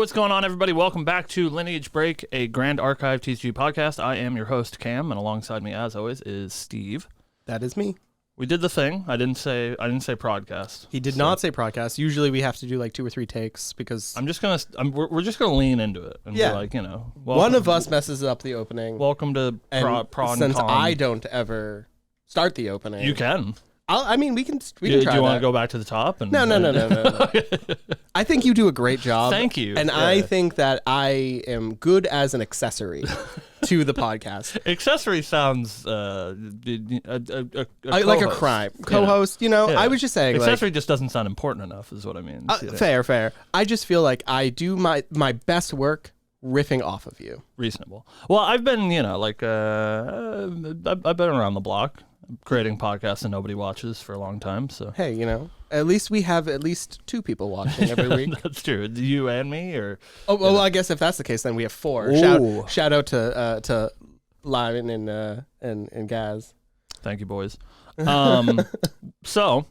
what's going on, everybody? Welcome back to Lineage Break, a Grand Archive TCG podcast. I am your host, Cam, and alongside me, as always, is Steve. That is me. We did the thing. I didn't say podcast. He did not say podcast. Usually we have to do like 2 or 3 takes because we're just gonna lean into it and be like, one of us messes up the opening. Welcome to Pro and since Con. I don't ever start the opening, You can. we can try. Do you want to go back to the top? And, No. I think you do a great job. Thank you. And I think that I am good as an accessory to the podcast. Accessory sounds like a crime. Co-host, I was just saying. Accessory just doesn't sound important enough, is what I mean. Fair. I just feel like I do my best work riffing off of you. Reasonable. Well, I've been, I've been around the block, creating podcasts and nobody watches for a long time. So hey, at least we have at least 2 people watching every week. That's true. You and me, or well, I guess if that's the case, then we have 4. Shout out to Lion and Gaz. Thank you, boys. So,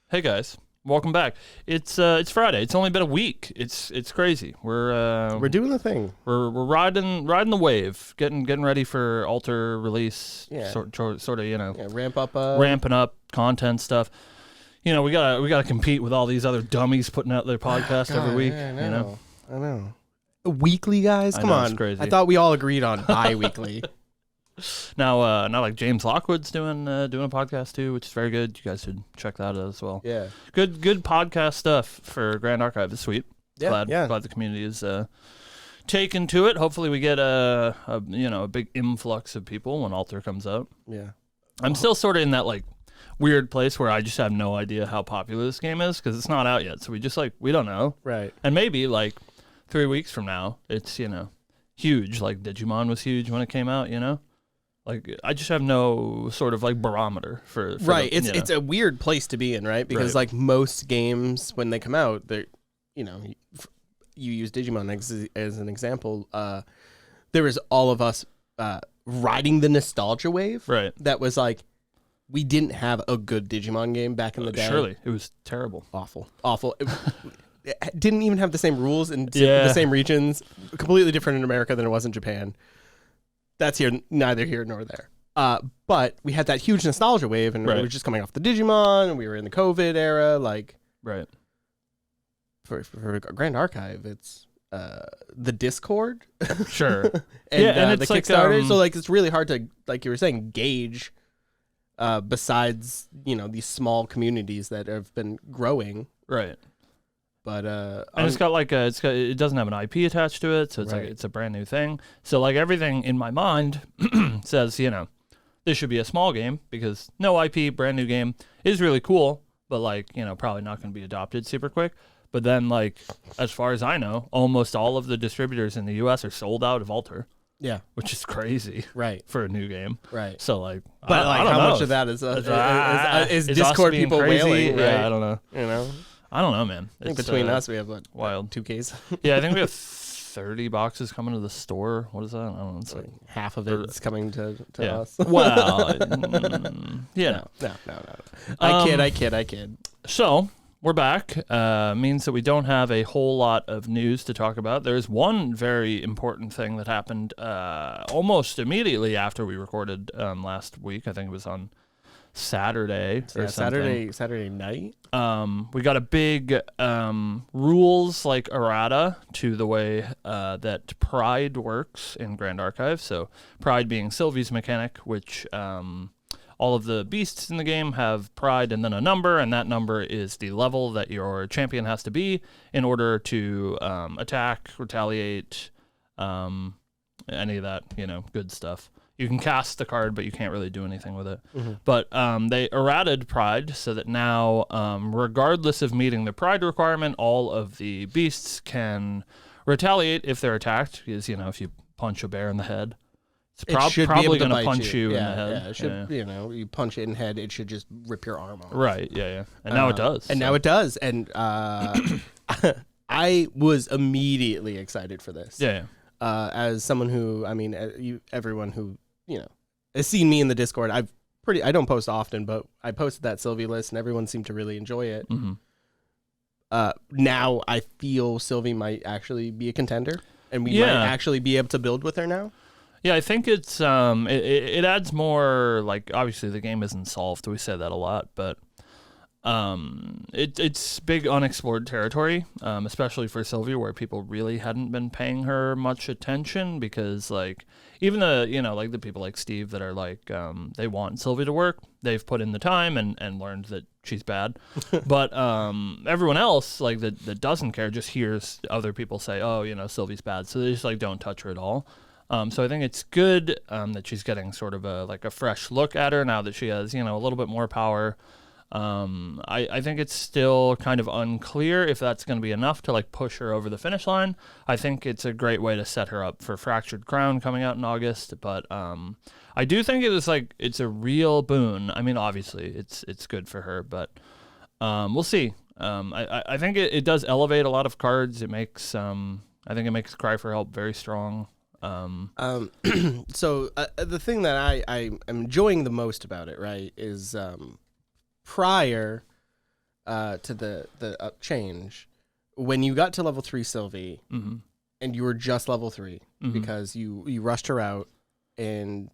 hey guys, welcome back. It's Friday. It's only been a week. It's crazy. We're doing the thing. We're riding the wave, getting ready for Alter release. Yeah. Sort of ramping up content stuff. We gotta compete with all these other dummies putting out their podcast every week. Yeah, I know. Weekly, guys. Come on. It's crazy. I thought we all agreed on bi-weekly. Now like James Lockwood's doing a podcast too, which is very good. You guys should check that out as well. Yeah. Good podcast stuff for Grand Archive this week. Glad the community is taken to it. Hopefully we get a big influx of people when Alter comes out. Yeah. I'm still sort of in that like weird place where I just have no idea how popular this game is because it's not out yet. So we just we don't know. Right. And maybe like 3 weeks from now, it's huge. Like Digimon was huge when it came out. Like I just have no sort of like barometer for right. It's a weird place to be in, right? Because like most games when they come out, they you use Digimon as an example. There was all of us riding the nostalgia wave. Right. That was like we didn't have a good Digimon game back in the day. Surely it was terrible. Awful. It didn't even have the same rules in the same regions. Completely different in America than it was in Japan. That's neither here nor there. But we had that huge nostalgia wave, and it was just coming off the Digimon, and we were in the COVID era. Like, right. For Grand Archive, it's the Discord, sure, and the Kickstarter. So like, it's really hard to, like you were saying, gauge. Besides, these small communities that have been growing, right? But and it's got it doesn't have an IP attached to it, so it's like it's a brand new thing. So like everything in my mind says, this should be a small game because no IP, brand new game is really cool, but like probably not going to be adopted super quick. But then like as far as I know, almost all of the distributors in the U.S. are sold out of Alter. Yeah, which is crazy, right, for a new game, right? So like, but I don't how know. much of that is Discord people wailing? Right? Yeah, I don't know. I don't know, man. I think between us, we have wild 2Ks. Yeah, I think we have 30 boxes coming to the store. What is that? I don't know. It's like half of it's coming to us. Well, No. I kid. So we're back. Means that we don't have a whole lot of news to talk about. There's one very important thing that happened almost immediately after we recorded last week. I think it was on Saturday or something. Saturday night. We got a big rules like errata to the way that Pride works in Grand Archive. So Pride being Sylvie's mechanic, which all of the beasts in the game have pride and then a number, and that number is the level that your champion has to be in order to attack, retaliate, any of that, good stuff. You can cast the card, but you can't really do anything with it. Mm-hmm. But they errated Pride so that now, regardless of meeting the Pride requirement, all of the beasts can retaliate if they're attacked. Because, if you punch a bear in the head, it's probably going to punch you in the head. Yeah, it should, you punch it in the head, it should just rip your arm off. Right, yeah. And now it does. And now it does. And I was immediately excited for this. Yeah. As someone who, everyone who, has seen me in the Discord, I don't post often, but I posted that Sylvie list and everyone seemed to really enjoy it. Mm-hmm. now I feel Sylvie might actually be a contender, and we might actually be able to build with her now. Yeah, I think it's it adds more, like, obviously the game isn't solved. We say that a lot, but it's big unexplored territory, especially for Sylvie, where people really hadn't been paying her much attention, because like even the people like Steve that are like they want Sylvie to work, they've put in the time and learned that she's bad. But everyone else like that doesn't care just hears other people say, oh, Sylvie's bad, so they just like don't touch her at all. So I think it's good that she's getting sort of a fresh look at her now that she has a little bit more power. I think it's still kind of unclear if that's going to be enough to like push her over the finish line. I think it's a great way to set her up for Fractured Crown coming out in August, but I do think it's a real boon. I mean, obviously it's good for her, but we'll see. I think it does elevate a lot of cards. It makes I think it makes Cry for Help very strong. So the thing that I am enjoying the most about it, right, is prior to the change, when you got to level 3 Sylvie, mm-hmm. and you were just level 3 mm-hmm. because you rushed her out and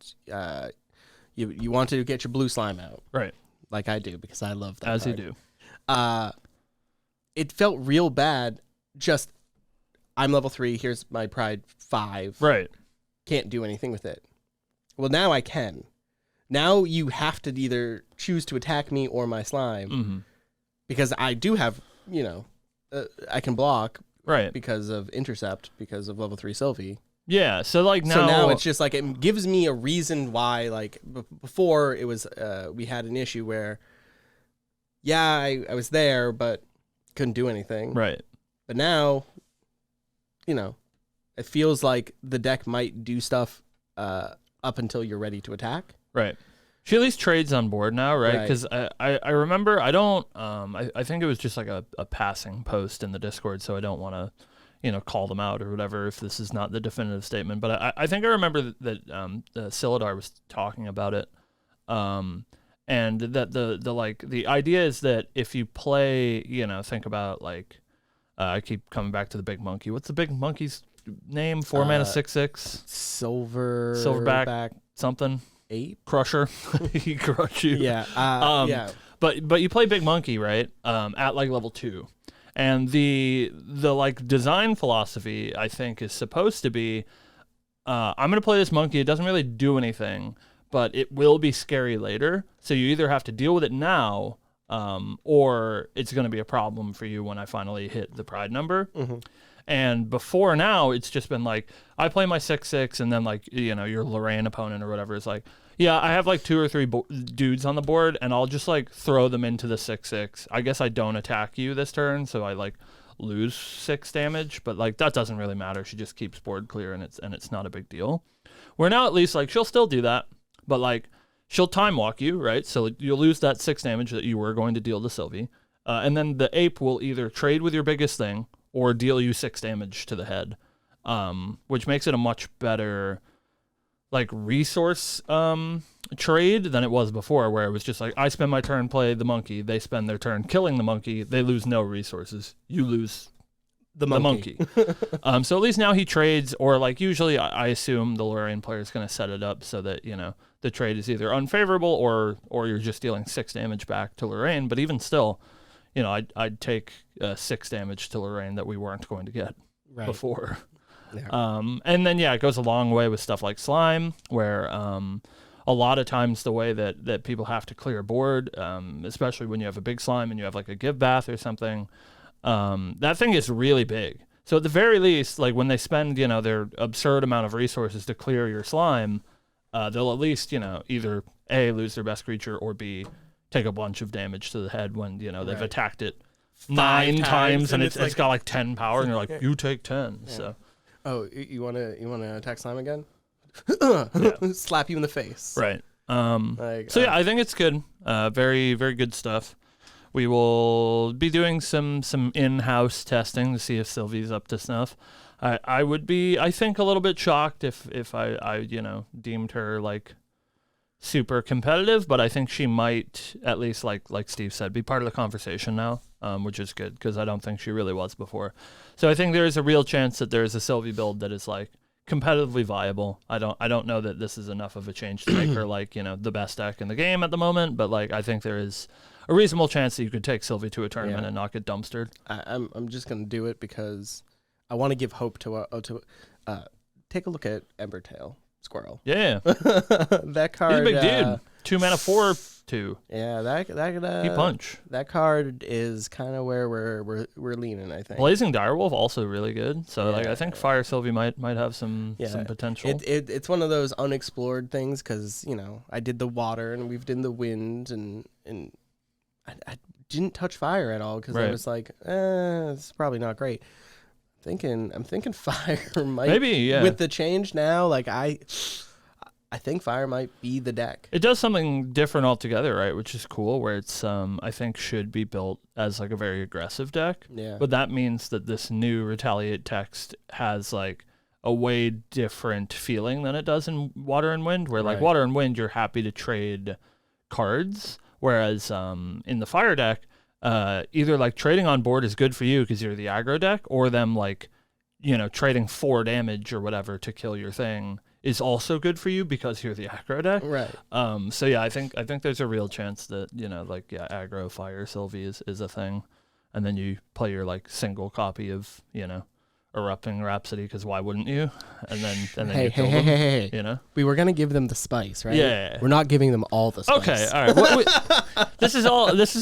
you wanted to get your blue slime out, right? Like I do, because I love that. As card. you do. It felt real bad. Just I'm level 3. Here's my Pride 5. Right. Can't do anything with it. Well, now I can. Now you have to either choose to attack me or my slime, mm-hmm. because I do have, I can block, right, because of intercept, because of level 3 Sylvie. Yeah, so like now, so now it's just like it gives me a reason why. Like before, it was we had an issue where, I was there but couldn't do anything. Right. But now, it feels like the deck might do stuff up until you're ready to attack. Right. She at least trades on board now, right? Because I remember, I don't, I think it was just like a passing post in the Discord, so I don't want to, call them out or whatever if this is not the definitive statement. But I think I remember that Silidar was talking about it, and that the idea is that if you play, think about like, I keep coming back to the big monkey. What's the big monkey's name? 4 mana 6/6. Silverback something. 8 Crusher. He crush you. Yeah. Yeah. But you play big monkey, right? At like level 2. And the like design philosophy, I think, is supposed to be I'm gonna play this monkey, it doesn't really do anything, but it will be scary later. So you either have to deal with it now, or it's gonna be a problem for you when I finally hit the Pride number. Mm-hmm. And before now, it's just been like, I play my 6/6, and then like, your Lorraine opponent or whatever is like, yeah, I have like 2 or 3 dudes on the board, and I'll just like throw them into the 6/6. I guess I don't attack you this turn, so I like lose 6 damage, but like that doesn't really matter. She just keeps board clear, and it's not a big deal. Where now at least like she'll still do that, but like she'll time walk you, right? So you'll lose that 6 damage that you were going to deal to Sylvie, and then the ape will either trade with your biggest thing or deal you 6 damage to the head, which makes it a much better like resource trade than it was before, where it was just like, I spend my turn play the monkey, they spend their turn killing the monkey, they lose no resources, you lose the monkey. So at least now he trades, or like usually I assume the Lorraine player is going to set it up so that the trade is either unfavorable or you're just dealing 6 damage back to Lorraine. But even still, I'd take 6 damage to Lorraine that we weren't going to get before. Yeah. And then, it goes a long way with stuff like Slime, where a lot of times the way that people have to clear a board, especially when you have a big Slime and you have like a Give Bath or something, that thing is really big. So at the very least, like when they spend, their absurd amount of resources to clear your Slime, they'll at least, either A, lose their best creature, or B, take a bunch of damage to the head when they've attacked it 9 times and it's got like 10 power, and you're like, you take 10. Yeah. So, you want to attack Slime again? Slap you in the face, right? I think it's good. Very, very good stuff. We will be doing some in-house testing to see if Sylvie's up to snuff. I would be, I think, a little bit shocked if I deemed her like super competitive, but I think she might, at least like Steve said, be part of the conversation now, which is good because I don't think she really was before. So I think there is a real chance that there is a Sylvie build that is like competitively viable. I don't know that this is enough of a change to make her like, you know, the best deck in the game at the moment, but like I think there is a reasonable chance that you could take Sylvie to a tournament and not get dumpstered. I'm just gonna do it because I want to give hope to take a look at Embertail Squirrel. Yeah. That card. He's a big dude. 2 mana 4/2. Yeah, that He punch. That card is kind of where we're leaning, I think. Blazing Direwolf also really good. So like I think Fire Sylvie might have some potential. It's one of those unexplored things because, you know, I did the water and we've done the wind and I didn't touch fire at all because I was like, it's probably not great. I'm thinking fire might maybe with the change now. Like I think fire might be the deck. It does something different altogether, right? Which is cool. Where it's I think should be built as like a very aggressive deck. Yeah. But that means that this new Retaliate text has like a way different feeling than it does in Water and Wind. Where like Water and Wind, you're happy to trade cards, whereas in the fire deck, either like trading on board is good for you because you're the aggro deck, or them like, you know, trading 4 damage or whatever to kill your thing is also good for you because you're the aggro deck. Right. So yeah, I think there's a real chance that, you know, like aggro fire Sylvie is a thing, and then you play your like single copy of, you know, Erupting Rhapsody because why wouldn't you? And then you kill them. You know, we were gonna give them the spice, right? Yeah. We're not giving them all the spice. Okay, all right. This is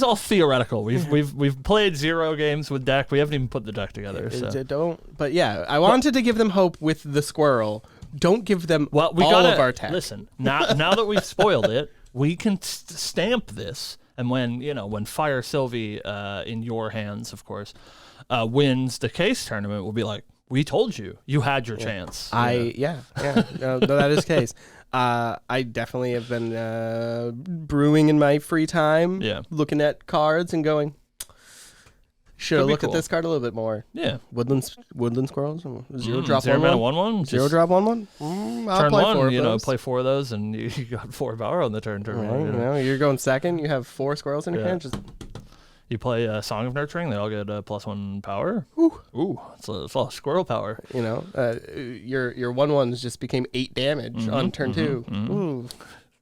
all theoretical. We've played 0 games with deck. We haven't even put the deck together. So But yeah, I wanted to give them hope with the squirrel. Don't give them all of our tech. Listen, now that we've spoiled it, we can stamp this. And when Fire Sylvie, in your hands, of course, wins the case tournament, we'll be like, we told you, you had your chance. No, that is the case. I definitely have been brewing in my free time, looking at cards and going, should have looked at this card a little bit more. Yeah. Woodland Squirrels, 0 drop 0 1/1. 1/1. 0 drop 1/1. I'll Turn play 1, 4 of those. play 4 of those, and you got 4 power on the turn. Right, you're going second. You have 4 squirrels in your hand. Just you play Song of Nurturing. They all get +1 power. Ooh, it's a lot of squirrel power. You know, your 1/1s just became 8 damage on turn 2. Ooh.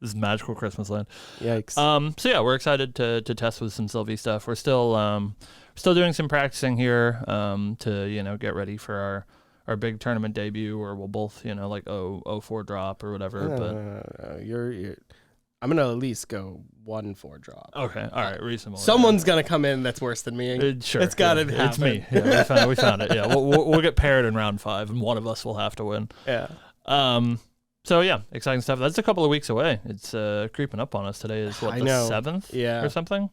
This is magical Christmas land. Yikes. So yeah, we're excited to test with some Sylvie stuff. We're still doing some practicing here to get ready for our big tournament debut, where we'll both like 4 drop or whatever. I'm gonna at least go 1/4 drop. Okay, all right, reasonable. Someone's gonna come in that's worse than me. Sure, it's gotta happen. It's me. Yeah, we found it. Yeah, we'll get paired in round 5, and one of us will have to win. Yeah. So yeah, exciting stuff. That's a couple of weeks away. It's creeping up on us. Today is the 7th, or something.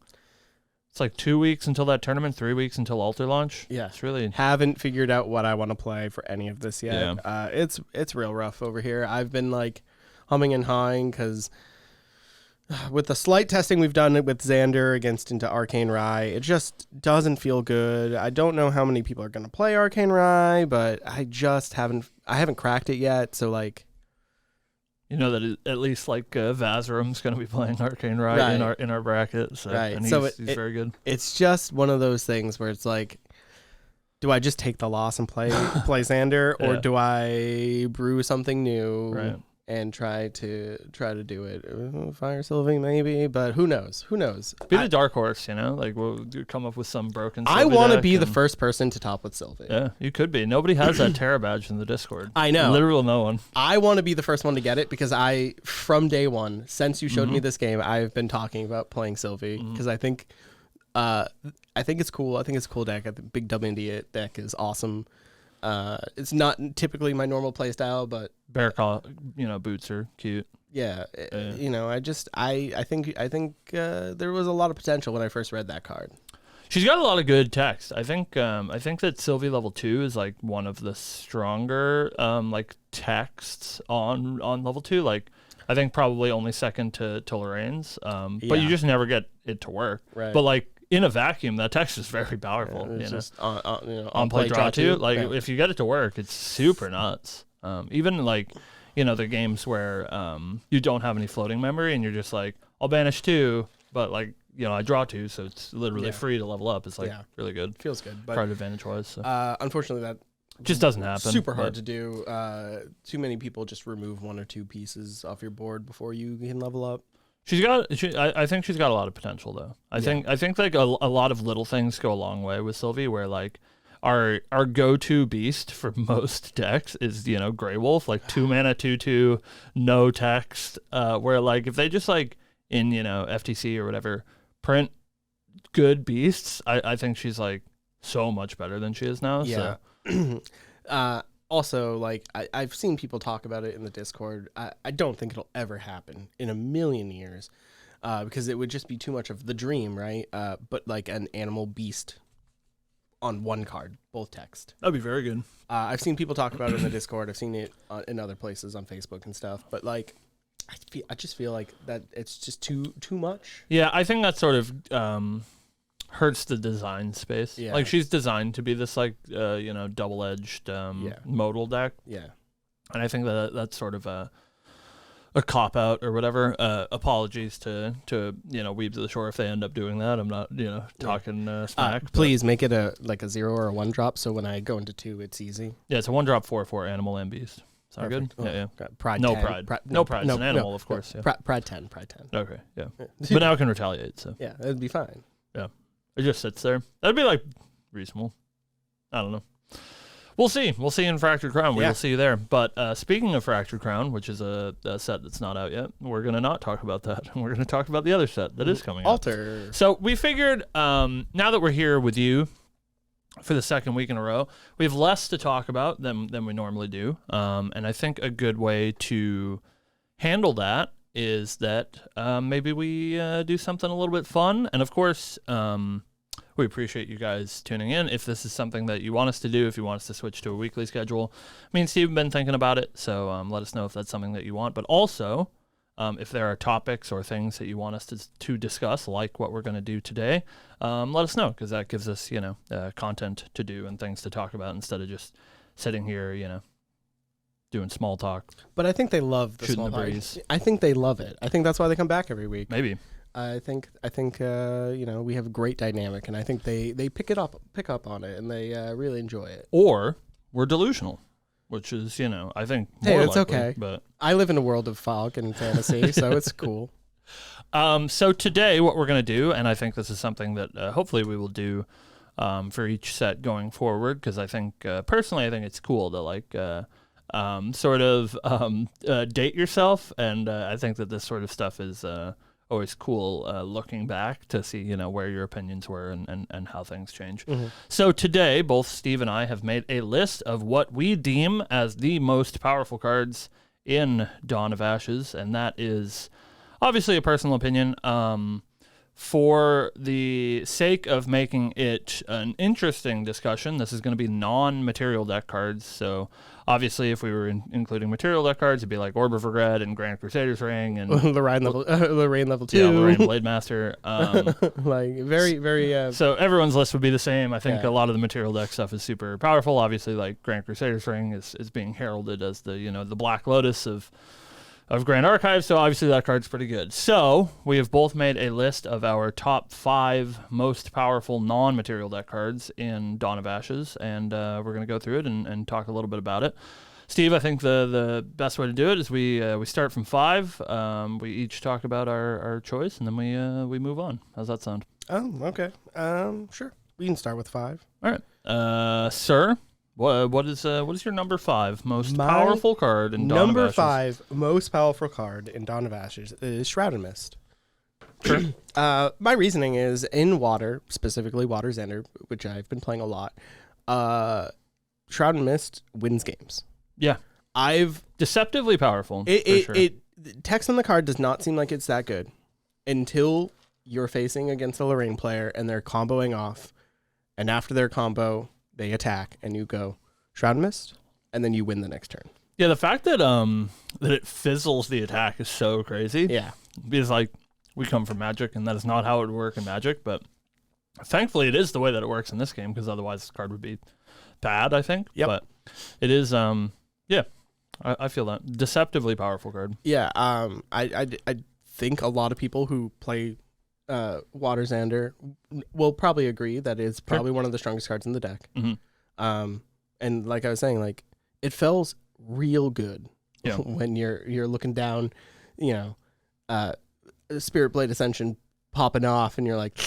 It's like 2 weeks until that tournament, 3 weeks until altar launch. Yeah, it's really haven't figured out what I want to play for any of this yet. Yeah. It's real rough over here. I've been like humming and hawing because with the slight testing we've done with Xander against into Arcane Rye, it just doesn't feel good. I don't know how many people are going to play Arcane Rye, but I haven't cracked it yet. So like, that at least like Vazram's going to be playing Arcane Rye in our bracket. So, and he's very good. It's just one of those things where it's like, do I just take the loss and play Xander, or do I brew something new and try to do it? Fire Sylvie maybe, but who knows? Be the dark horse, like we'll come up with some broken Sylvie I want to be the first person to top with Sylvie. Yeah, you could be. Nobody has that Terra badge in the Discord. I know. Literal no one. I want to be the first one to get it because from day one, since you showed me this game, I've been talking about playing Sylvie because I think it's cool. I think it's a cool deck. I think Big Dumb Idiot deck is awesome. It's not typically my normal play style, but bear boots are cute. Yeah, I think there was a lot of potential when I first read that card. She's got a lot of good text. I think that Sylvie level 2 is like one of the stronger texts on level 2. Like I think probably only second to Lorraine's. But you just never get it to work. Right. But like in a vacuum, that text is very powerful. Just on play draw 2. Like if you get it to work, it's super nuts. Even like the games where you don't have any floating memory and you're just like, I'll banish 2, but like, I draw 2, so it's literally free to level up. It's like really good. Feels good. But card advantage wise. So. Unfortunately, that just doesn't happen. Super hard to do. Too many people just remove 1 or 2 pieces off your board before you can level up. I think she's got a lot of potential though. I think like a lot of little things go a long way with Sylvie, where like our go-to beast for most decks is Grey Wolf, like 2 mana 2/2, no text. Where like if they just like in FTC or whatever print good beasts, I think she's like so much better than she is now. Yeah. So. Also, like, I've seen people talk about it in the Discord. I don't think it'll ever happen in a million years because it would just be too much of the dream, right? But like an animal beast on 1 card, both text. That'd be very good. I've seen people talk about it in the Discord. I've seen it in other places on Facebook and stuff. But like, I just feel like that it's just too much. Yeah, I think that sort of hurts the design space. Yeah. Like she's designed to be this like double-edged modal deck. Yeah. And I think that's sort of a cop out or whatever. Apologies to Weeb to the Shore if they end up doing that. I'm not talking smack. Please make it a 0 or a 1 drop so when I go into 2 it's easy. Yeah, it's a 1-drop 4/4 animal and beast. Sound good? Oh, Yeah. Pride no 10. pride. No pride. It's an animal, of course. Yeah. Pride 10. Okay, yeah. But now it can retaliate, so. Yeah, it'd be fine. Yeah. It just sits there. That'd be like reasonable. I don't know. We'll see. We'll see in Fractured Crown. We'll see you there. But speaking of Fractured Crown, which is a set that's not out yet, we're going to not talk about that. We're going to talk about the other set that is coming out. Alter. So we figured now that we're here with you for the second week in a row, we have less to talk about than we normally do. And I think a good way to handle that is that maybe we do something a little bit fun. And of course, we appreciate you guys tuning in. If this is something that you want us to do, if you want us to switch to a weekly schedule, me and Steve have been thinking about it. So let us know if that's something that you want. But also, if there are topics or things that you want us to discuss, like what we're going to do today, let us know, because that gives us, content to do and things to talk about instead of just sitting here, doing small talk. But I think they love the small talk. I think they love it. I think that's why they come back every week. Maybe. I think we have a great dynamic, and I think they pick up on it, and they really enjoy it. Or we're delusional, which is, I think more it's likely, okay. But I live in a world of fog and fantasy, so it's cool. So today what we're going to do, and I think this is something that hopefully we will do for each set going forward, because I think personally I think it's cool to like sort of date yourself, and I think that this sort of stuff is always cool looking back to see where your opinions were and how things change. Mm-hmm. So today both Steve and I have made a list of what we deem as the most powerful cards in Dawn of Ashes, and that is obviously a personal opinion. For the sake of making it an interesting discussion, this is going to be non-material deck cards. So obviously, if we were including material deck cards, it'd be like Orb of Regret and Grand Crusader's Ring and Lorraine level 2. Yeah, Lorraine Blademaster. Like very, very. So everyone's list would be the same. I think a lot of the material deck stuff is super powerful. Obviously, like Grand Crusader's Ring is being heralded as the the Black Lotus of Grand Archive, so obviously that card's pretty good. So we have both made a list of our top 5 most powerful non-material deck cards in Dawn of Ashes, and we're going to go through it and talk a little bit about it. Steve, I think the best way to do it is we start from 5. We each talk about our choice, and then we move on. How's that sound? Oh, okay. Sure. We can start with 5. All right. Sir? What is your number 5 most powerful card in Dawn of Ashes? Number 5 most powerful card in Dawn of Ashes is Shroud and Mist. Sure. My reasoning is in Water, specifically Water's Ender, which I've been playing a lot. Shroud and Mist wins games. Yeah. Deceptively powerful. Text on the card does not seem like it's that good until you're facing against a Lorraine player and they're comboing off, and after their combo they attack, and you go Shroud and Mist, and then you win the next turn. Yeah, the fact that it fizzles the attack is so crazy. Yeah. Because, like, we come from Magic, and that is not how it would work in Magic, but thankfully it is the way that it works in this game, because otherwise this card would be bad, I think. Yep. But it is, I feel that. Deceptively powerful card. Yeah. I think a lot of people who play Water Xander will probably agree that it's probably one of the strongest cards in the deck. Mm-hmm. And like I was saying, like it feels real good when you're looking down, Spirit Blade Ascension popping off, and you're like,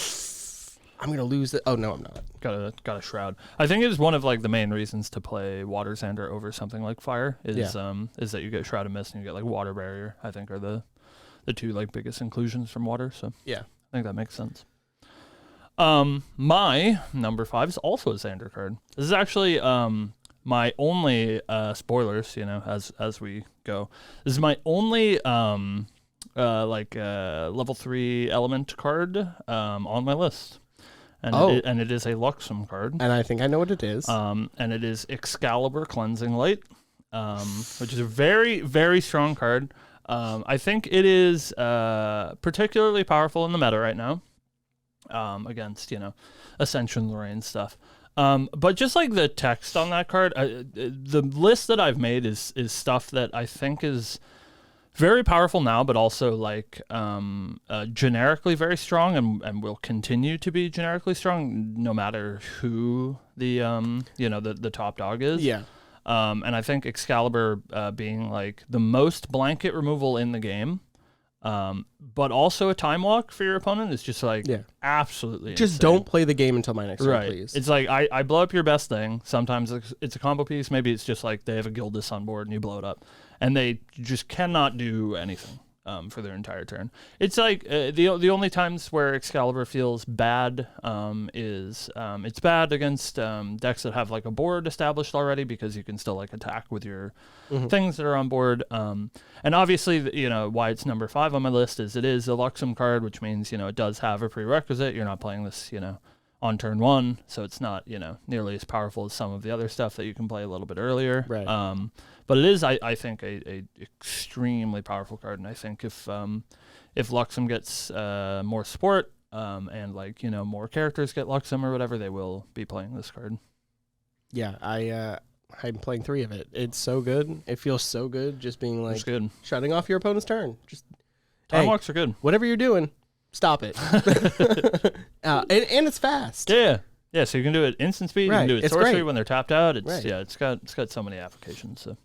I'm gonna lose it. Oh no, I'm not. Got a Shroud. I think it is one of like the main reasons to play Water Xander over something like Fire is that you get Shroud of Mist and you get like Water Barrier. I think are the two like biggest inclusions from Water. So yeah, I think that makes sense. My number 5 is also a Xander card. This is actually my only spoilers. As we go, this is my only level 3 element card on my list. And it is a Luxem card. And I think I know what it is. And it is Excalibur Cleansing Light, which is a very, very strong card. I think it is particularly powerful in the meta right now against, Ascension Lorraine stuff. But just like the text on that card, the list that I've made is stuff that I think is very powerful now, but also like generically very strong and will continue to be generically strong no matter who the the top dog is. Yeah. And I think Excalibur being like the most blanket removal in the game, but also a time walk for your opponent is just like absolutely just insane. Don't play the game until my next turn, please. It's like I blow up your best thing. Sometimes it's a combo piece. Maybe it's just like they have a Gildus on board and you blow it up. And they just cannot do anything for their entire turn. It's like the only times where Excalibur feels bad is it's bad against decks that have like a board established already because you can still like attack with your things that are on board. And obviously, why it's number 5 on my list is it is a Luxem card, which means it does have a prerequisite. You're not playing this on turn 1, so it's not nearly as powerful as some of the other stuff that you can play a little bit earlier. Right. But it is, I think, a extremely powerful card, and I think if Luxem gets more support and like more characters get Luxem or whatever, they will be playing this card. Yeah, I'm playing 3 of it. It's so good. It feels so good, just being like shutting off your opponent's turn. Just time walks are good. Whatever you're doing, stop it. And it's fast. Yeah. So you can do it instant speed. Right. You can do it It's sorcery great. when they're tapped out. It's Right. it's got so many applications. So.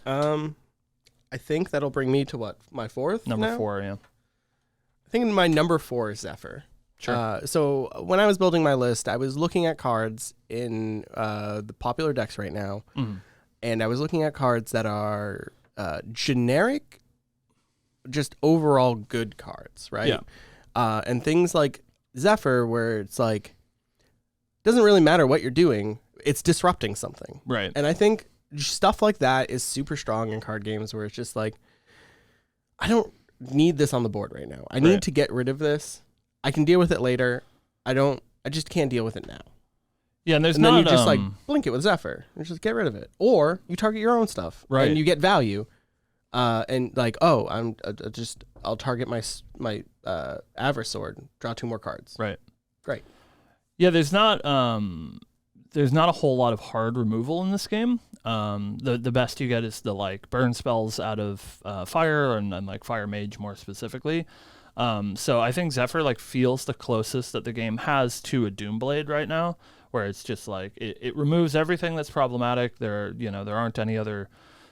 I think that'll bring me to what, my 4th? Number now? 4, yeah. I think my number 4 is Zephyr. Sure. So when I was building my list, I was looking at cards in the popular decks right now, and I was looking at cards that are generic, just overall good cards, right? Yeah. And things like Zephyr, where it's like, doesn't really matter what you're doing, it's disrupting something. Right. And I think stuff like that is super strong in card games where it's just like, I don't need this on the board right now. I need to get rid of this. I can deal with it later. I just can't deal with it now. Yeah, and then you just like blink it with Zephyr and just get rid of it. Or you target your own stuff. Right. And you get value. And like, I'll target my Avarice Sword, draw 2 more cards. Right. Great. Yeah, there's not a whole lot of hard removal in this game. The best you get is the like burn spells out of fire and like Fire Mage more specifically. So I think Zephyr like feels the closest that the game has to a Doomblade right now, where it's just like it removes everything that's problematic. There aren't any other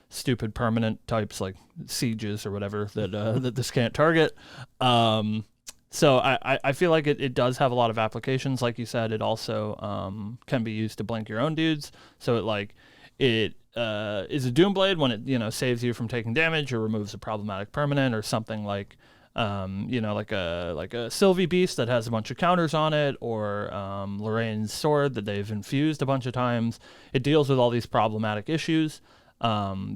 stupid permanent types like sieges or whatever that this can't target. So I feel like it does have a lot of applications. Like you said, it also can be used to blink your own dudes. So it is a Doomblade when it saves you from taking damage or removes a problematic permanent or something like like a Sylvie Beast that has a bunch of counters on it, or Lorraine's Sword that they've infused a bunch of times. It deals with all these problematic issues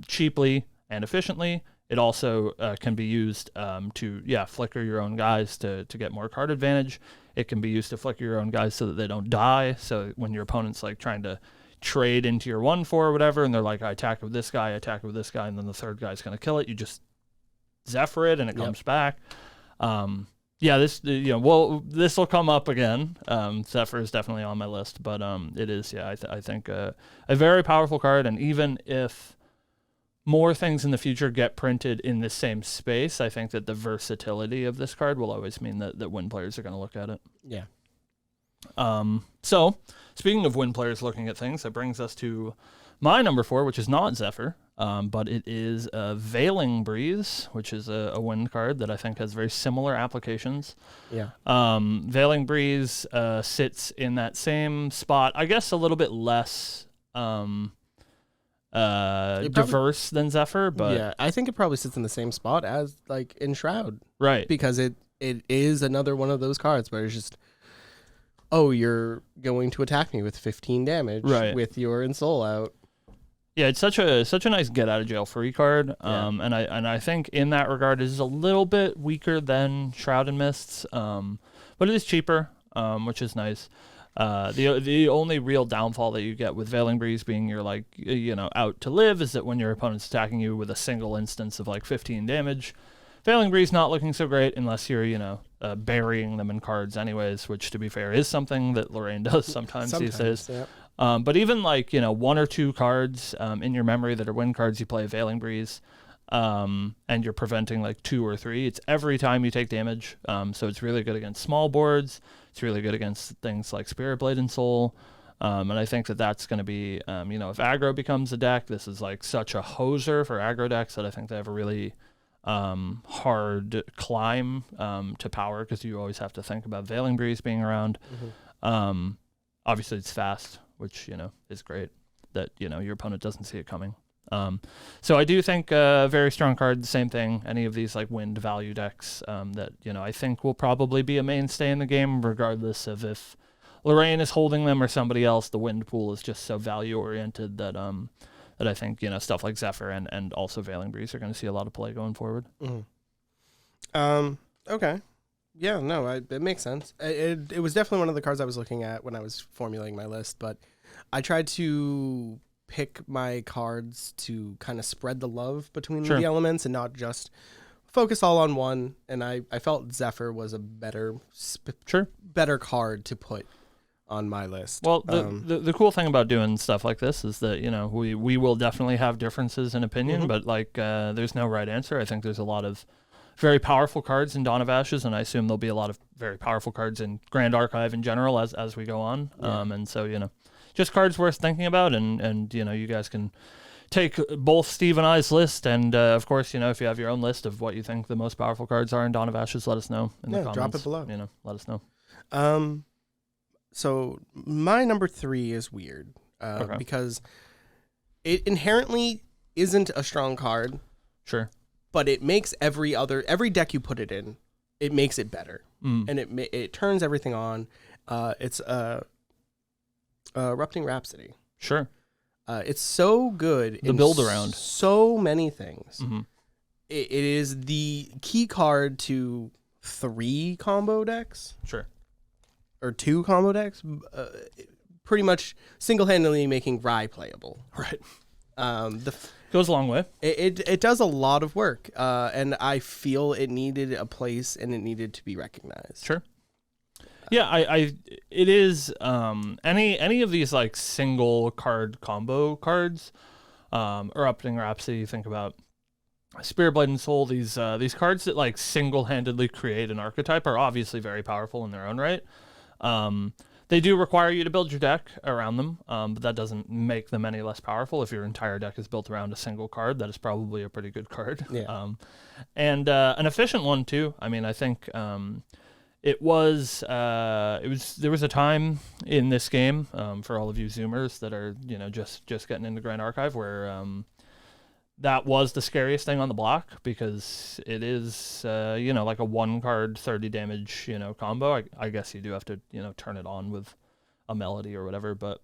cheaply and efficiently. It also can be used to flicker your own guys to get more card advantage. It can be used to flicker your own guys so that they don't die. So when your opponent's like trying to trade into your 1/4 or whatever, and they're like, I attack with this guy, and then the third guy's gonna kill it, you just Zephyr it and it comes back. This will come up again. Zephyr is definitely on my list, but it is I think a very powerful card. And even if more things in the future get printed in the same space, I think that the versatility of this card will always mean that Win players are going to look at it. Yeah. So, speaking of Win players looking at things, that brings us to my number 4, which is not Zephyr, but it is Veiling Breeze, which is a Win card that I think has very similar applications. Yeah. Veiling Breeze sits in that same spot, I guess a little bit less diverse than Zephyr, but yeah, I think it probably sits in the same spot as like Enshroud, right, because it is another one of those cards where it's just, oh, you're going to attack me with 15 damage with your Ensoul out. Yeah, it's such a nice get out of jail free card, and I think in that regard it is a little bit weaker than Shroud and Mists, but it is cheaper, which is nice. The only real downfall that you get with Veiling Breeze being you're like, out to live is that when your opponent's attacking you with a single instance of like 15 damage, Veiling Breeze not looking so great unless you're, burying them in cards anyways, which to be fair is something that Lorraine does sometimes these days. Yeah. But even like, 1 or 2 cards in your memory that are win cards, you play Veiling Breeze, and you're preventing like 2 or 3. It's every time you take damage. So it's really good against small boards. It's really good against things like Spirit Blade and Soul. And I think that that's going to be, if aggro becomes a deck, this is like such a hoser for aggro decks that I think they have a really hard climb to power, because you always have to think about Veiling Breeze being around. Mm-hmm. Obviously, it's fast, which, is great that, your opponent doesn't see it coming. So I do think a very strong card, the same thing, any of these like wind value decks that, I think will probably be a mainstay in the game, regardless of if Lorraine is holding them or somebody else. The wind pool is just so value oriented that I think, stuff like Zephyr and also Veiling Breeze are going to see a lot of play going forward. Mm-hmm. Okay. Yeah, no, it makes sense. It was definitely one of the cards I was looking at when I was formulating my list, but I tried to pick my cards to kind of spread the love between the elements and not just focus all on one. And I felt Zephyr was a better card to put on my list. Well, the cool thing about doing stuff like this is that, we will definitely have differences in opinion, but like there's no right answer. I think there's a lot of very powerful cards in Dawn of Ashes, and I assume there'll be a lot of very powerful cards in Grand Archive in general as we go on. Yeah. And so, just cards worth thinking about, and you guys can take both Steve and I's list, and of course, if you have your own list of what you think the most powerful cards are in Dawn of Ashes, let us know in the comments. Drop it below. Let us know. So my number 3 is weird because it inherently isn't a strong card. Sure. But it makes every deck you put it in, it makes it better, and it turns everything on. It's Erupting Rhapsody. Sure. It's so good. The build around so many things. Mm-hmm. It is the key card to 3 combo decks. Sure. Or 2 combo decks. Pretty much single-handedly making Rye playable. Right. Goes a long way. It does a lot of work, and I feel it needed a place and it needed to be recognized. Sure. Yeah, it is any of these like single card combo cards, Erupting Rhapsody. Think about Spirit Blade and Soul. These cards that like single-handedly create an archetype are obviously very powerful in their own right. They do require you to build your deck around them, but that doesn't make them any less powerful. If your entire deck is built around a single card, that is probably a pretty good card. Yeah. And an efficient one too. I mean, I think there was a time in this game for all of you Zoomers that are just getting into Grand Archive where that was the scariest thing on the block, because it is, like a 1 card 30 damage, combo. I guess you do have to, turn it on with a melody or whatever, but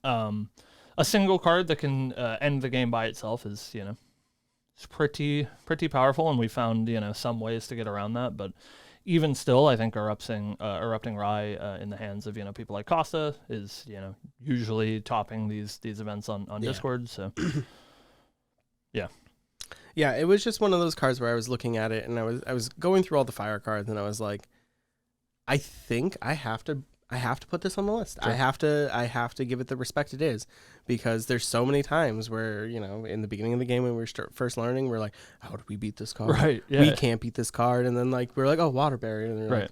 a single card that can end the game by itself is, it's pretty powerful, and we found, some ways to get around that, but even still, I think Erupting Rye in the hands of, people like Costa is, usually topping these events on Discord, so... Yeah, it was just one of those cards where I was looking at it and I was going through all the fire cards and I was like, I think I have to I have to put this on the list. Sure. I have to give it the respect it is, because there's so many times where, you know, in the beginning of the game when we were first learning, we're like, how do we beat this card? Right. Yeah. We can't beat this card. And then like we're like, oh, water barrier. And they're like,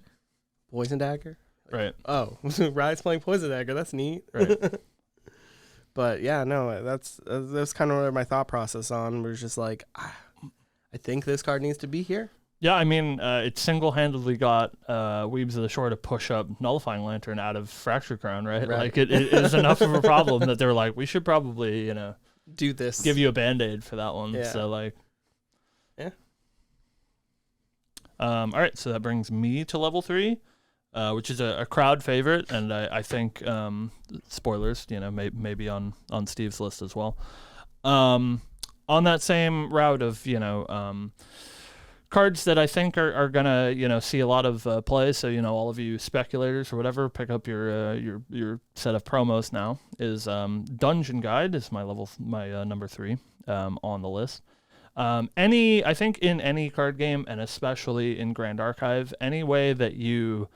poison dagger. Right. Oh, Riot's playing poison dagger. That's neat. Right. But yeah, no, that's kind of where my thought process on was just like, I think this card needs to be here. Yeah, I mean, it single-handedly got Weebs of the Shore to push up Nullifying Lantern out of Fracture Crown, right? Like, it is enough of a problem that they were like, we should probably, you know, do this. give you a Band-Aid for that one. Yeah. So, like... Yeah. All right, so that brings me to level 3, which is a crowd favorite, and I think, spoilers, you know, maybe on Steve's list as well. On that same route of, you know... cards that I think are gonna, you know, see a lot of play. So, you know, all of you speculators or whatever, pick up your set of promos now. Is Dungeon Guide is my number 3 on the list. I think in any card game, and especially in Grand Archive, any way that you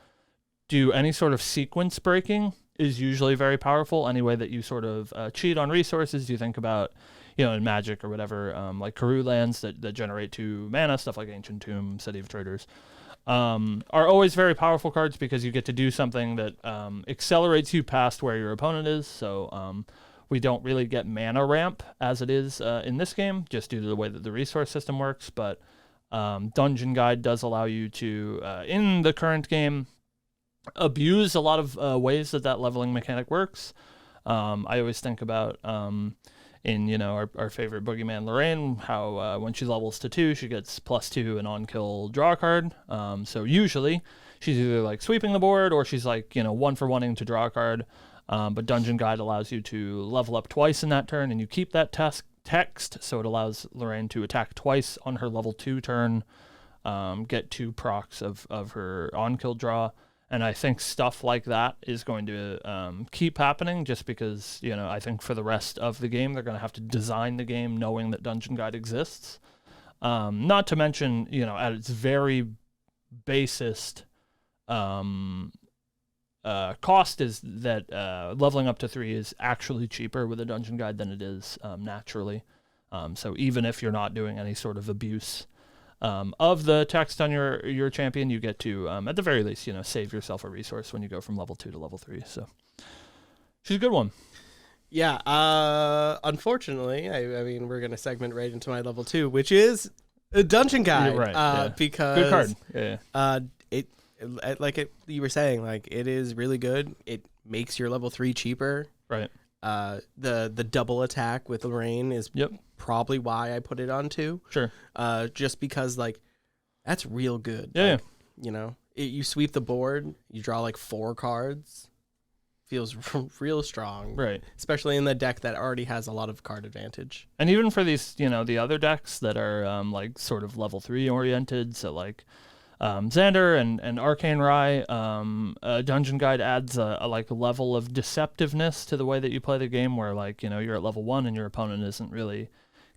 do any sort of sequence breaking is usually very powerful. Any way that you sort of cheat on resources, you think about, you know, in Magic or whatever, like Karoo lands that generate 2 mana, stuff like Ancient Tomb, City of Traders, are always very powerful cards because you get to do something that accelerates you past where your opponent is. So we don't really get mana ramp as it is in this game, just due to the way that the resource system works. But Dungeon Guide does allow you to, in the current game, abuse a lot of ways that leveling mechanic works. I always think about... in, you know, our favorite boogeyman Lorraine, how when she levels to 2, she gets +2 and on-kill draw a card. So usually she's either like sweeping the board or she's like, you know, 1-for-1ing to draw a card. But Dungeon Guide allows you to level up twice in that turn, and you keep that text, so it allows Lorraine to attack twice on her level 2 turn, get 2 procs of her on-kill draw. And I think stuff like that is going to keep happening just because, you know, I think for the rest of the game, they're going to have to design the game knowing that Dungeon Guide exists. Not to mention, you know, at its very basest cost is that leveling up to 3 is actually cheaper with a Dungeon Guide than it is naturally. So even if you're not doing any sort of abuse of the text on your champion, you get to, at the very least, you know, save yourself a resource when you go from level 2 to level 3. So she's a good one. Yeah. Unfortunately, I mean, we're going to segment right into my level 2, which is a Dungeon Guide. Right. Yeah. Because good card. Yeah. You were saying, like, it is really good. It makes your level 3 cheaper. Right. The double attack with Lorraine is probably why I put it on 2. Sure. Just because, like, that's real good. Yeah. Like, you know, you sweep the board, you draw like 4 cards. Feels real strong. Right. Especially in the deck that already has a lot of card advantage. And even for these, you know, the other decks that are like sort of level 3 oriented, so like Xander and Arcane Rye, Dungeon Guide adds a like level of deceptiveness to the way that you play the game, where, like, you know, you're at level 1 and your opponent isn't really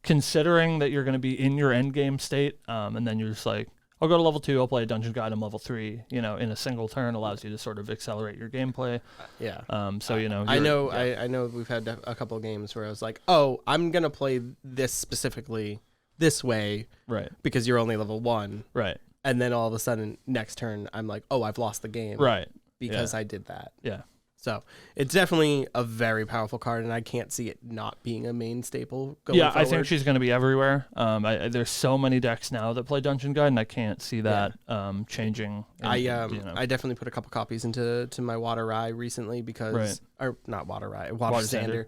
considering that you're going to be in your end game state, and then you're just like, I'll go to level 2, I'll play a Dungeon Guide, I'm level 3, you know, in a single turn, allows you to sort of accelerate your gameplay. Yeah. So, you know, I know we've had a couple of games where I was like, oh, I'm going to play this specifically this way. Right. Because you're only level 1. Right. And then all of a sudden, next turn, I'm like, oh, I've lost the game. Right. Because I did that. Yeah. So it's definitely a very powerful card, and I can't see it not being a main staple going forward. I think she's going to be everywhere. There's so many decks now that play Dungeon Guide, and I can't see that changing. I definitely put a couple copies into my Water Rye recently because, or not Water Rye, Water Xander,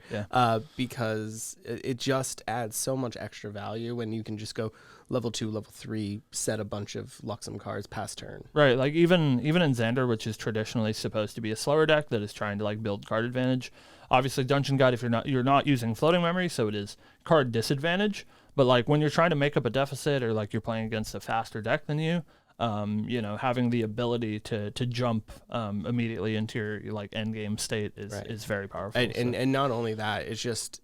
because it just adds so much extra value when you can just go level 2, level 3, set a bunch of Luxem cards past turn. Right, like even in Xander, which is traditionally supposed to be a slower deck that is trying to like build card advantage. Obviously, Dungeon Guide, if you're not using floating memory, so it is card disadvantage. But like when you're trying to make up a deficit, or like you're playing against a faster deck than you, you know, having the ability to jump immediately into your like end game state is very powerful. And not only that, it's just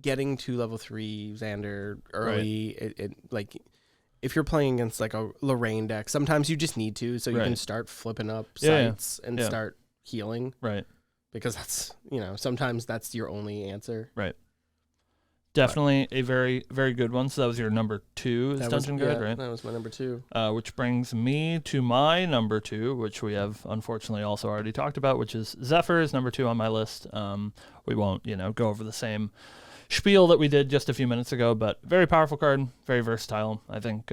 getting to level 3 Xander early. It like, if you're playing against like a Lorraine deck, sometimes you just need to, so you can start flipping up sites and start healing. Right. Because that's, sometimes that's your only answer. Right. Definitely a very, very good one. So that was your number 2 Dungeon Guide, right? That was my number 2. Which brings me to my number 2, which we have unfortunately also already talked about, which is Zephyr is number 2 on my list. We won't, go over the same spiel that we did just a few minutes ago, but very powerful card, very versatile. I think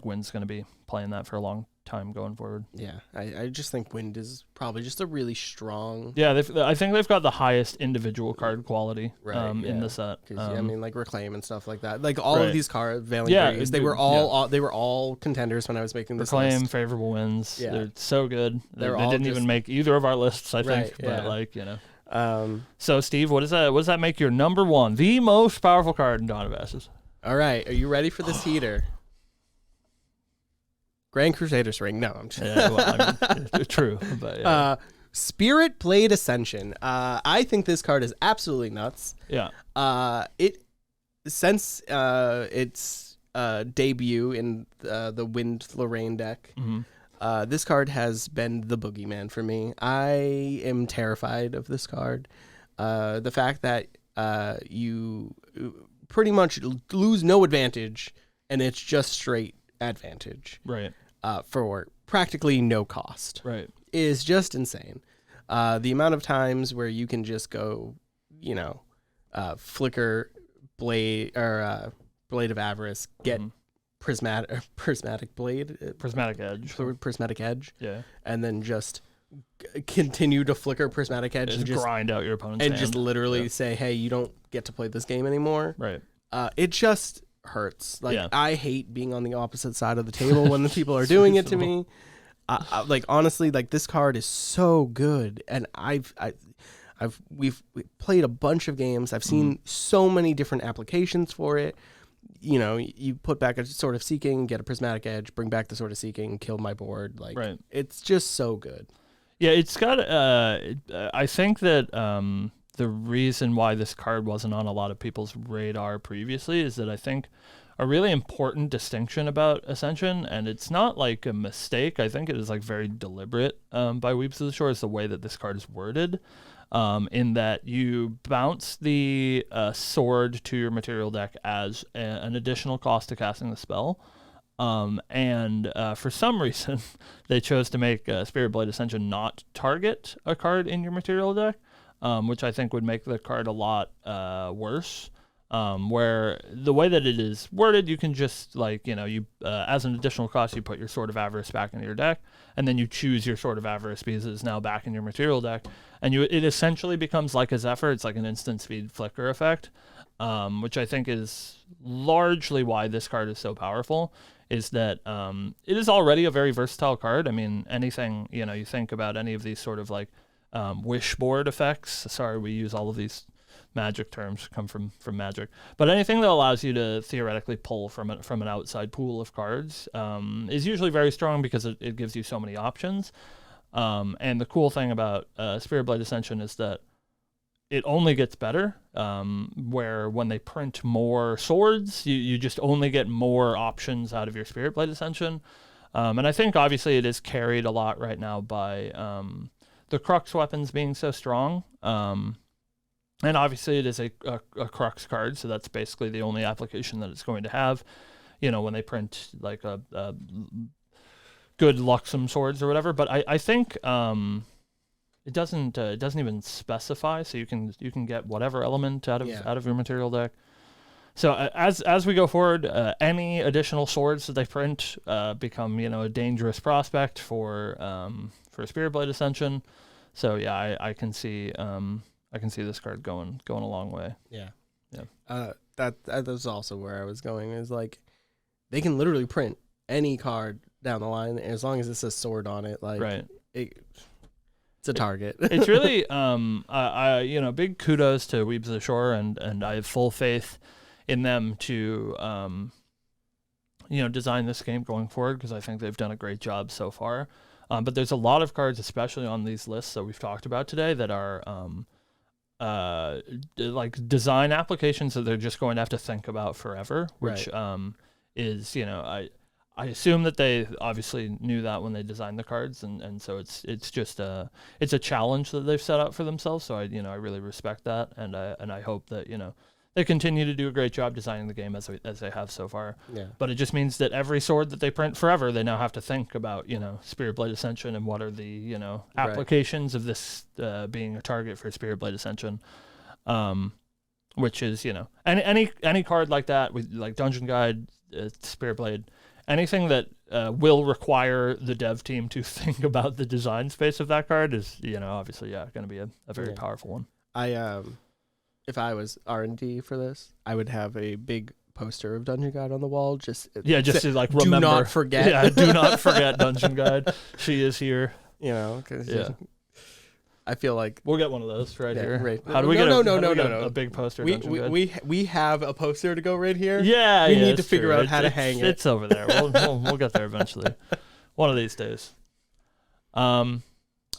Wind's going to be playing that for a long time going forward. Yeah, I just think Wind is probably just a really strong. Yeah, I think they've got the highest individual card quality in the set. Like Reclaim and stuff like that. Like all of these cards, Veiling Breeze, they were all contenders when I was making this Reclaim, list. Favorable Winds. Yeah. They're so good. They all didn't even make either of our lists, I think. But so Steve, what does that make your number 1, the most powerful card in Dawn of Ashes? All right, are you ready for this heater? Grand Crusader's Ring. No, I'm just true. But Spirit Blade Ascension. I think this card is absolutely nuts. Yeah. Since its debut in the Wind Lorraine deck, this card has been the boogeyman for me. I am terrified of this card. The fact that you pretty much lose no advantage, and it's just straight advantage. Right. For practically no cost. Right. Is just insane. The amount of times where you can just go, flicker Blade or Blade of Avarice, get prismatic blade, prismatic edge, yeah, and then just continue to flicker prismatic edge and just grind out your opponent's and hand. just literally say, hey, you don't get to play this game anymore. Right. It just hurts. I hate being on the opposite side of the table when the people are doing it to me. Honestly, this card is so good, and we've played a bunch of games. I've seen so many different applications for it. You put back a Sword of Seeking, get a Prismatic Edge, bring back the Sword of Seeking, kill my board. It's just so good. Yeah, it's got. I think that the reason why this card wasn't on a lot of people's radar previously is that I think a really important distinction about Ascension, and it's not like a mistake, I think it is very deliberate by Weeps of the Shore, is the way that this card is worded, in that you bounce the sword to your material deck as an additional cost to casting the spell. And for some reason, they chose to make Spirit Blade Ascension not target a card in your material deck, which I think would make the card a lot worse. Where the way that it is worded, you can just as an additional cost, you put your Sword of Avarice back into your deck, and then you choose your Sword of Avarice because it's now back in your material deck, and it essentially becomes like a Zephyr. It's like an instant speed flicker effect, which I think is largely why this card is so powerful. Is that it is already a very versatile card. I mean, anything you think about any of these sort of wish board effects. Sorry, we use all of these Magic terms come from Magic, but anything that allows you to theoretically pull from an outside pool of cards is usually very strong because it gives you so many options. And the cool thing about Spirit Blade Ascension is that it only gets better. Where when they print more swords, you just only get more options out of your Spirit Blade Ascension. And I think obviously it is carried a lot right now by the Crux weapons being so strong. And obviously it is a Crux card, so that's basically the only application that it's going to have. When they print a good Luxem swords or whatever. But I think it doesn't even specify, so you can get whatever element out of your material deck. So as we go forward, any additional swords that they print become a dangerous prospect for Spirit Blade Ascension. So yeah, I can see this card going a long way. Yeah. That was also where I was going. Is they can literally print any card down the line as long as it says sword on it. Right. It's a target. It's really I big kudos to Weebs of the Shore, and I have full faith in them to design this game going forward, because I think they've done a great job so far. But there's a lot of cards, especially on these lists that we've talked about today, that are design applications that they're just going to have to think about forever, which is I assume that they obviously knew that when they designed the cards, and so it's just a challenge that they've set out for themselves. So I really respect that, and I hope that they continue to do a great job designing the game as they have so far. Yeah. But it just means that every sword that they print forever, they now have to think about Spirit Blade Ascension and what are the applications of this being a target for Spirit Blade Ascension, which is any card like that with like Dungeon Guide, Spirit Blade. Anything that will require the dev team to think about the design space of that card is, obviously, going to be a very powerful one. If I was R&D for this, I would have a big poster of Dungeon Guide on the wall. Just to like remember. Do not forget. Yeah, do not forget Dungeon Guide. She is here. Because I feel like we'll get one of those right here. Right. How do we get a big poster? We have a poster to go right here. Yeah, we need to figure out how to hang it. It's over there. We'll get there eventually, one of these days.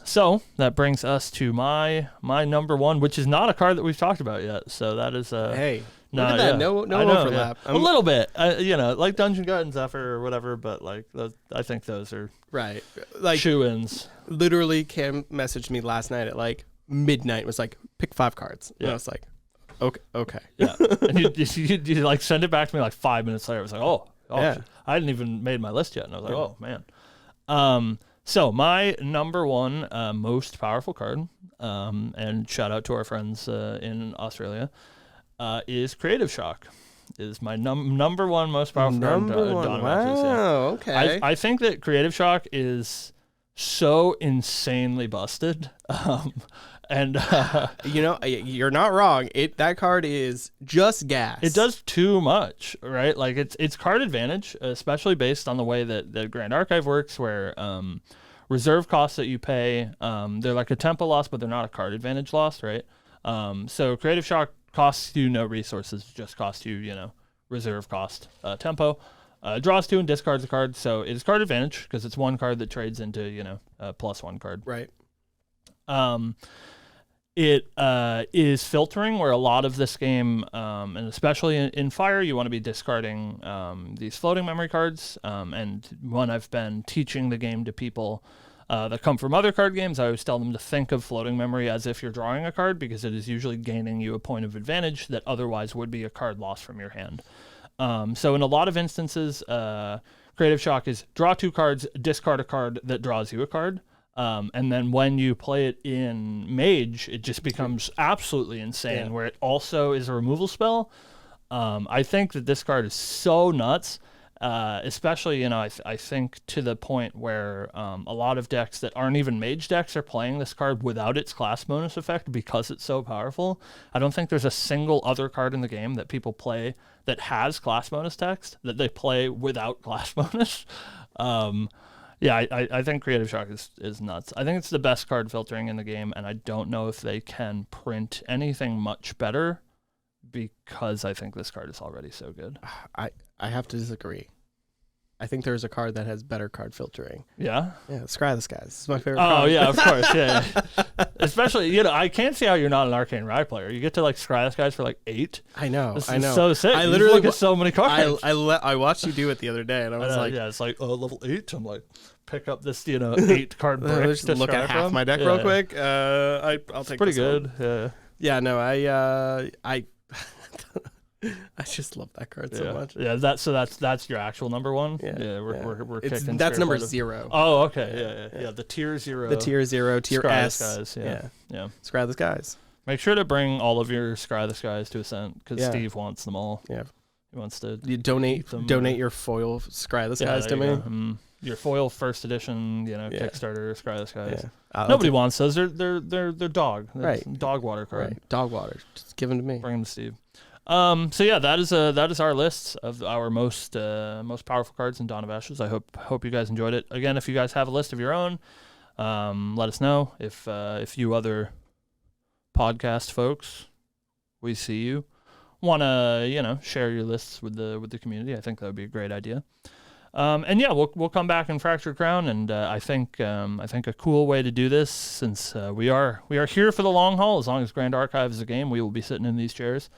So that brings us to my number one, which is not a card that we've talked about yet. So that is hey. Look at that. No overlap. Yeah. A little bit, like Dungeon Guide and Zephyr or whatever, but like I think those are right, like shoe-ins. Literally, Cam messaged me last night at like midnight. Was like, pick 5 cards. Yeah. And I was like, okay. Yeah, and you like send it back to me like 5 minutes later. I was like, oh yeah. I hadn't even made my list yet, and I was like, oh man. So my number one most powerful card, and shout out to our friends in Australia. Is Creative Shock. Is my number one most powerful card. Wow, okay. I think that Creative Shock is so insanely busted. And you're not wrong. That card is just gas. It does too much, right? Like it's card advantage, especially based on the way that the Grand Archive works, where reserve costs that you pay, they're like a tempo loss, but they're not a card advantage loss, right? So Creative Shock costs you no resources, just costs you, reserve cost, tempo. Draws 2 and discards a card, so it is card advantage because it's one card that trades into, a +1 card. Right. It is filtering, where a lot of this game, and especially in Fire, you want to be discarding these floating memory cards. And when I've been teaching the game to people that come from other card games, I always tell them to think of floating memory as if you're drawing a card, because it is usually gaining you a point of advantage that otherwise would be a card loss from your hand. So in a lot of instances, Creative Shock is draw 2 cards, discard a card that draws you a card. And then when you play it in Mage, it just becomes absolutely insane, where it also is a removal spell. I think that this card is so nuts. Especially, I think to the point where a lot of decks that aren't even Mage decks are playing this card without its class bonus effect because it's so powerful. I don't think there's a single other card in the game that people play that has class bonus text that they play without class bonus. I think Creative Shock is nuts. I think it's the best card filtering in the game, and I don't know if they can print anything much better, because I think this card is already so good. I have to disagree. I think there's a card that has better card filtering. Yeah? Yeah, Scry the Skies. This is my favorite card. Oh, yeah, of course. Yeah. Especially, I can't see how you're not an Arcane Rye player. You get to, Scry the Skies for, 8. I know. This is so sick. I literally look at so many cards. I watched you do it the other day, and I was like... Yeah, it's level 8. I'm like, pick up this, 8-card brick just to look at half my deck real quick. I'll take pretty this good. one. Yeah. Yeah, no, I just love that card so much. Yeah, that's your actual number one. Yeah, we're kicking. That's number 0. Oh, okay. Yeah. The tier 0. The tier 0, tier Scry S. The Skies. Yeah. Scry the Skies. Make sure to bring all of your Scry the Skies to Ascent, because Steve wants them all. Yeah. He wants to. You donate your foil Scry the Skies to me. Your foil first edition, Kickstarter Scry the Skies. Yeah. Nobody wants those. They're dog. Right. Dog water card. Right. Dog water. Just give them to me. Bring them to Steve. So yeah, that is our list of our most powerful cards in Dawn of Ashes. I hope you guys enjoyed it. Again, if you guys have a list of your own, let us know. If you other podcast folks, we see you, want to share your lists with the community, I think that would be a great idea. And yeah, we'll come back in Fractured Crown, and I think a cool way to do this, since we are here for the long haul. As long as Grand Archive is a game, we will be sitting in these chairs.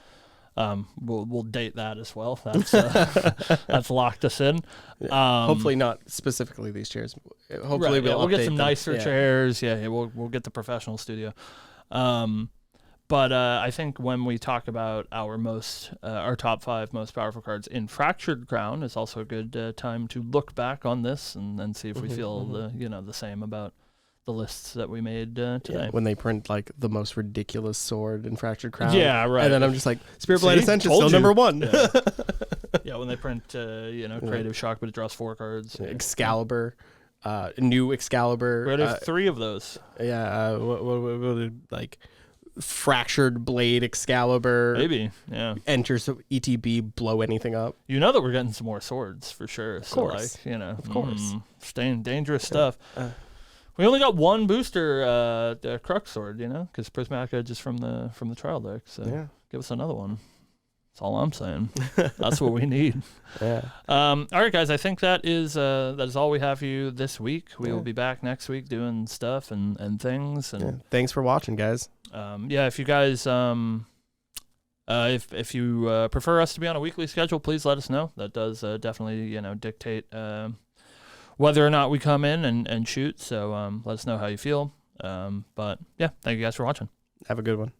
We'll date that as well. That's that's locked us in. Hopefully not specifically these chairs. Hopefully we'll get some them. nicer chairs. Yeah, we'll get the professional studio. But I think when we talk about our top 5 most powerful cards in Fractured Crown, it's also a good time to look back on this and see if we feel the same about the lists that we made today. Yeah, when they print like the most ridiculous sword in Fractured Crown. Yeah, right. And then I'm just like, Spirit Blade Ascension still number 1. Yeah. Yeah, when they print Creative Shock, but it draws 4 cards. Excalibur. New Excalibur. We have 3 of those. Yeah, what like Fractured Blade Excalibur. Maybe, yeah. Enters ETB, blow anything up. You know that we're getting some more swords for sure. Of course. Of course. Staying dangerous stuff. We only got 1 booster the Crux sword, because Prismatic Edge is from the trial deck. So give us another one. That's all I'm saying. That's what we need. Yeah. All right, guys. I think that is all we have for you this week. We will be back next week doing stuff and things. And thanks for watching, guys. If you guys if you prefer us to be on a weekly schedule, please let us know. That does definitely dictate whether or not we come in and shoot. So let us know how you feel. But yeah, thank you guys for watching. Have a good one.